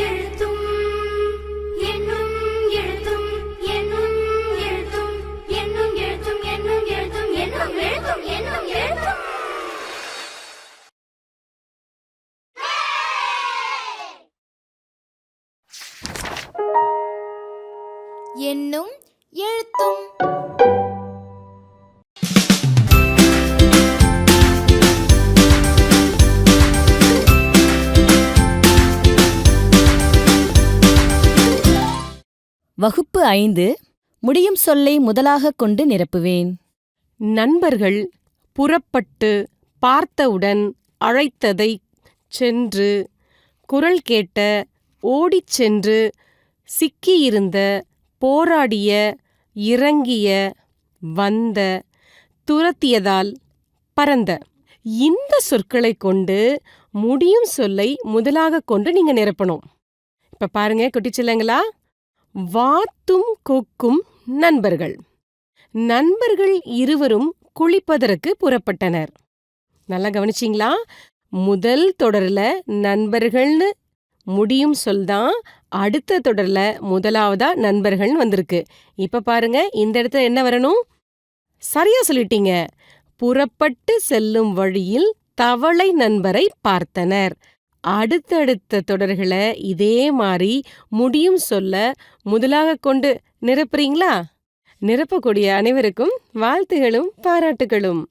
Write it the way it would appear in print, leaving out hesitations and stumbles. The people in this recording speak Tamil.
எழுத்தும் என்னும் எழுத்தும் என்னும் எழுத்தும் என்னும் எழுத்தும் என்னும் எழுத்தும் என்னும் எழுத்தும் என்னும் எழுத்தும். என்னும் எழுத்தும். வகுப்பு 5 முடியும் சொல்லை முதலாகக் கொண்டு நிரப்புவேன். நண்பர்கள் புறப்பட்டு பார்த்தவுடன் அழைத்ததை சென்று குரல் கேட்ட ஓடிச் சென்று சிக்கியிருந்த போராடிய இறங்கிய வந்த துரத்தியதால் பறந்த இந்த சொற்களை கொண்டு முடியும் சொல்லை முதலாக கொண்டு நீங்க நிரப்பணும். இப்ப பாருங்க குட்டிச்சில்லங்களா, வாத்தும் கொக்கும் நண்பர்கள். நண்பர்கள் இருவரும் குளிப்பதற்கு புறப்பட்டனர். நல்லா கவனிச்சிங்களா? முதல் தொடர்ல நண்பர்கள்னு முடியும் சொல்தான், அடுத்த தொடர்ல முதலாவதா நண்பர்கள்னு வந்திருக்கு. இப்ப பாருங்க, இந்த இடத்துல என்ன வரணும்? சரியா சொல்லிட்டீங்க. புறப்பட்டு செல்லும் வழியில் தவளை நண்பரை பார்த்தனர். அடுத்தடுத்த தொடர்களை இதே மாதிரி முடியும் சொல்ல முதலாக கொண்டு நிரப்புறீங்களா? நிரப்பக்கூடிய அனைவருக்கும் வாழ்த்துகளும் பாராட்டுகளும்.